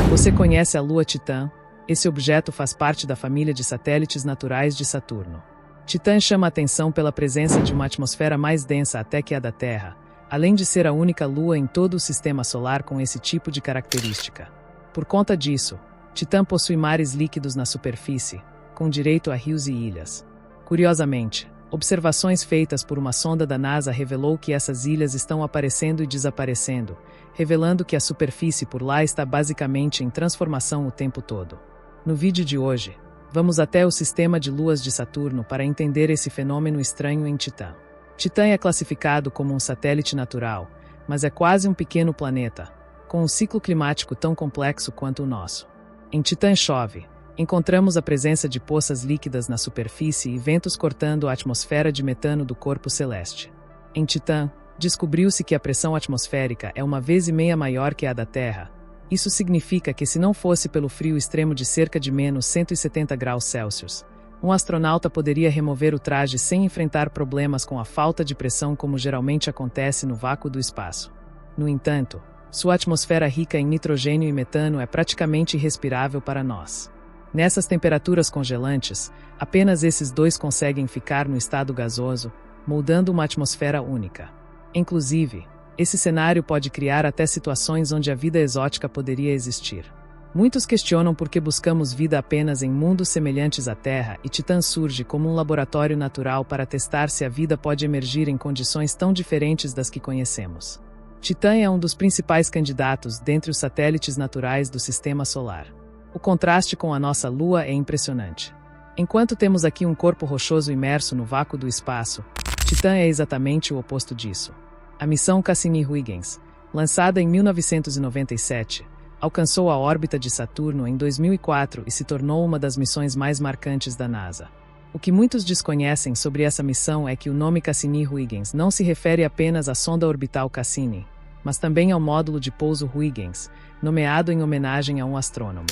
Você conhece a Lua Titã? Esse objeto faz parte da família de satélites naturais de Saturno. Titã chama a atenção pela presença de uma atmosfera mais densa até que a da Terra, além de ser a única lua em todo o sistema solar com esse tipo de característica. Por conta disso, Titã possui mares líquidos na superfície, com direito a rios e ilhas. Curiosamente, observações feitas por uma sonda da NASA revelou que essas ilhas estão aparecendo e desaparecendo, revelando que a superfície por lá está basicamente em transformação o tempo todo. No vídeo de hoje, vamos até o sistema de luas de Saturno para entender esse fenômeno estranho em Titã. Titã é classificado como um satélite natural, mas é quase um pequeno planeta, com um ciclo climático tão complexo quanto o nosso. Em Titã chove. Encontramos a presença de poças líquidas na superfície e ventos cortando a atmosfera de metano do corpo celeste. Em Titã, descobriu-se que a pressão atmosférica é 1,5 vezes maior que a da Terra. Isso significa que se não fosse pelo frio extremo de cerca de menos 170 graus Celsius, um astronauta poderia remover o traje sem enfrentar problemas com a falta de pressão como geralmente acontece no vácuo do espaço. No entanto, sua atmosfera rica em nitrogênio e metano é praticamente irrespirável para nós. Nessas temperaturas congelantes, apenas esses dois conseguem ficar no estado gasoso, moldando uma atmosfera única. Inclusive, esse cenário pode criar até situações onde a vida exótica poderia existir. Muitos questionam por que buscamos vida apenas em mundos semelhantes à Terra e Titã surge como um laboratório natural para testar se a vida pode emergir em condições tão diferentes das que conhecemos. Titã é um dos principais candidatos dentre os satélites naturais do Sistema Solar. O contraste com a nossa Lua é impressionante. Enquanto temos aqui um corpo rochoso imerso no vácuo do espaço, Titã é exatamente o oposto disso. A missão Cassini-Huygens, lançada em 1997, alcançou a órbita de Saturno em 2004 e se tornou uma das missões mais marcantes da NASA. O que muitos desconhecem sobre essa missão é que o nome Cassini-Huygens não se refere apenas à sonda orbital Cassini, mas também ao módulo de pouso Huygens, nomeado em homenagem a um astrônomo.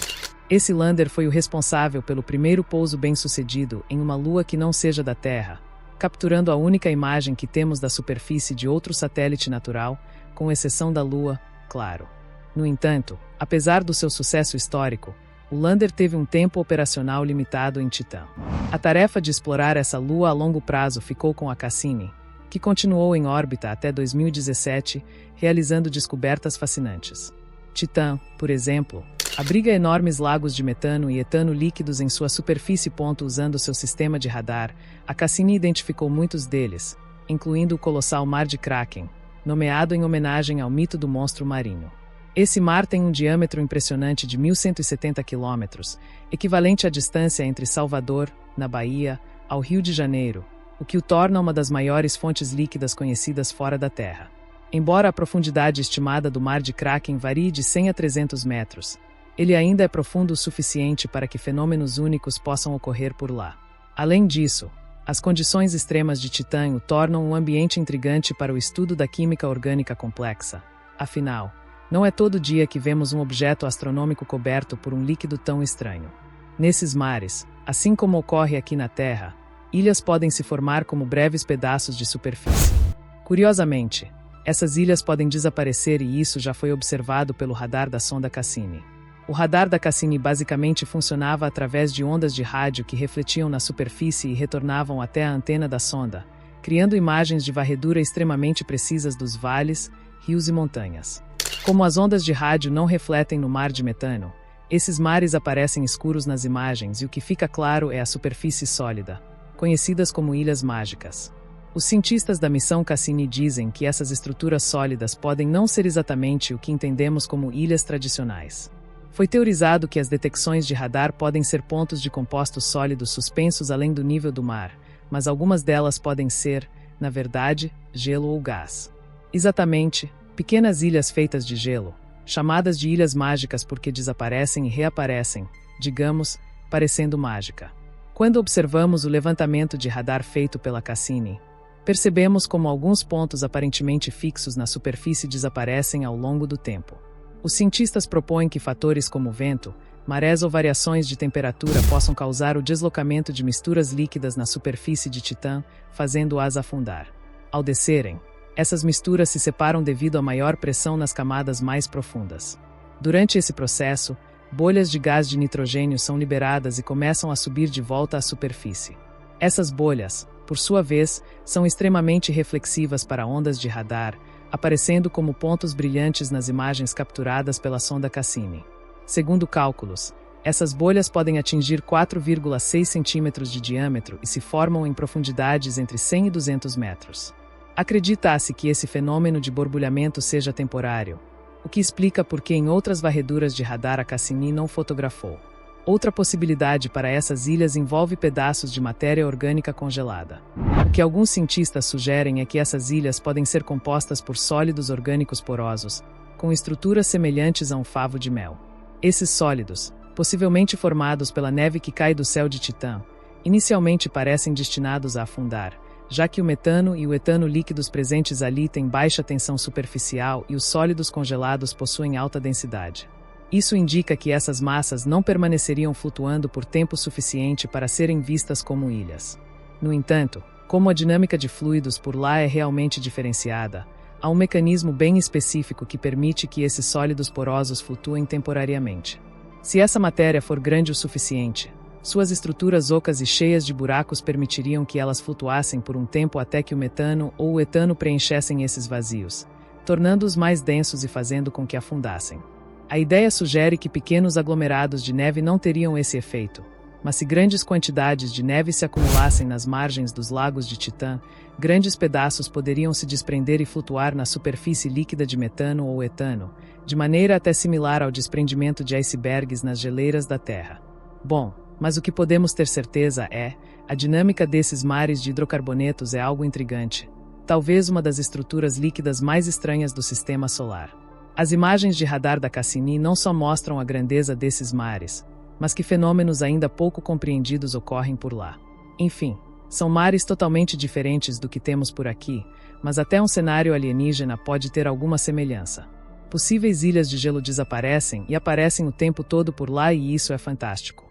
Esse lander foi o responsável pelo primeiro pouso bem-sucedido em uma lua que não seja da Terra, capturando a única imagem que temos da superfície de outro satélite natural, com exceção da Lua, claro. No entanto, apesar do seu sucesso histórico, o lander teve um tempo operacional limitado em Titã. A tarefa de explorar essa lua a longo prazo ficou com a Cassini, que continuou em órbita até 2017, realizando descobertas fascinantes. Titã, por exemplo, abriga enormes lagos de metano e etano líquidos em sua superfície. Usando seu sistema de radar, a Cassini identificou muitos deles, incluindo o colossal Mar de Kraken, nomeado em homenagem ao mito do monstro marinho. Esse mar tem um diâmetro impressionante de 1.170 quilômetros, equivalente à distância entre Salvador, na Bahia, ao Rio de Janeiro, o que o torna uma das maiores fontes líquidas conhecidas fora da Terra. Embora a profundidade estimada do Mar de Kraken varie de 100 a 300 metros, ele ainda é profundo o suficiente para que fenômenos únicos possam ocorrer por lá. Além disso, as condições extremas de Titã o tornam um ambiente intrigante para o estudo da química orgânica complexa. Afinal, não é todo dia que vemos um objeto astronômico coberto por um líquido tão estranho. Nesses mares, assim como ocorre aqui na Terra, ilhas podem se formar como breves pedaços de superfície. Curiosamente, essas ilhas podem desaparecer e isso já foi observado pelo radar da sonda Cassini. O radar da Cassini basicamente funcionava através de ondas de rádio que refletiam na superfície e retornavam até a antena da sonda, criando imagens de varredura extremamente precisas dos vales, rios e montanhas. Como as ondas de rádio não refletem no mar de metano, esses mares aparecem escuros nas imagens e o que fica claro é a superfície sólida, conhecidas como ilhas mágicas. Os cientistas da missão Cassini dizem que essas estruturas sólidas podem não ser exatamente o que entendemos como ilhas tradicionais. Foi teorizado que as detecções de radar podem ser pontos de compostos sólidos suspensos além do nível do mar, mas algumas delas podem ser, na verdade, gelo ou gás. Exatamente, pequenas ilhas feitas de gelo, chamadas de ilhas mágicas porque desaparecem e reaparecem, digamos, parecendo mágica. Quando observamos o levantamento de radar feito pela Cassini, percebemos como alguns pontos aparentemente fixos na superfície desaparecem ao longo do tempo. Os cientistas propõem que fatores como vento, marés ou variações de temperatura possam causar o deslocamento de misturas líquidas na superfície de Titã, fazendo-as afundar. Ao descerem, essas misturas se separam devido à maior pressão nas camadas mais profundas. Durante esse processo, bolhas de gás de nitrogênio são liberadas e começam a subir de volta à superfície. Essas bolhas, por sua vez, são extremamente reflexivas para ondas de radar, aparecendo como pontos brilhantes nas imagens capturadas pela sonda Cassini. Segundo cálculos, essas bolhas podem atingir 4,6 centímetros de diâmetro e se formam em profundidades entre 100 e 200 metros. Acredita-se que esse fenômeno de borbulhamento seja temporário, o que explica por que em outras varreduras de radar a Cassini não fotografou. Outra possibilidade para essas ilhas envolve pedaços de matéria orgânica congelada. O que alguns cientistas sugerem é que essas ilhas podem ser compostas por sólidos orgânicos porosos, com estruturas semelhantes a um favo de mel. Esses sólidos, possivelmente formados pela neve que cai do céu de Titã, inicialmente parecem destinados a afundar, já que o metano e o etano líquidos presentes ali têm baixa tensão superficial e os sólidos congelados possuem alta densidade. Isso indica que essas massas não permaneceriam flutuando por tempo suficiente para serem vistas como ilhas. No entanto, como a dinâmica de fluidos por lá é realmente diferenciada, há um mecanismo bem específico que permite que esses sólidos porosos flutuem temporariamente. Se essa matéria for grande o suficiente, suas estruturas ocas e cheias de buracos permitiriam que elas flutuassem por um tempo até que o metano ou o etano preenchessem esses vazios, tornando-os mais densos e fazendo com que afundassem. A ideia sugere que pequenos aglomerados de neve não teriam esse efeito, mas se grandes quantidades de neve se acumulassem nas margens dos lagos de Titã, grandes pedaços poderiam se desprender e flutuar na superfície líquida de metano ou etano, de maneira até similar ao desprendimento de icebergs nas geleiras da Terra. Bom, mas o que podemos ter certeza é, a dinâmica desses mares de hidrocarbonetos é algo intrigante, talvez uma das estruturas líquidas mais estranhas do sistema solar. As imagens de radar da Cassini não só mostram a grandeza desses mares, mas que fenômenos ainda pouco compreendidos ocorrem por lá. Enfim, são mares totalmente diferentes do que temos por aqui, mas até um cenário alienígena pode ter alguma semelhança. Possíveis ilhas de gelo desaparecem e aparecem o tempo todo por lá e isso é fantástico.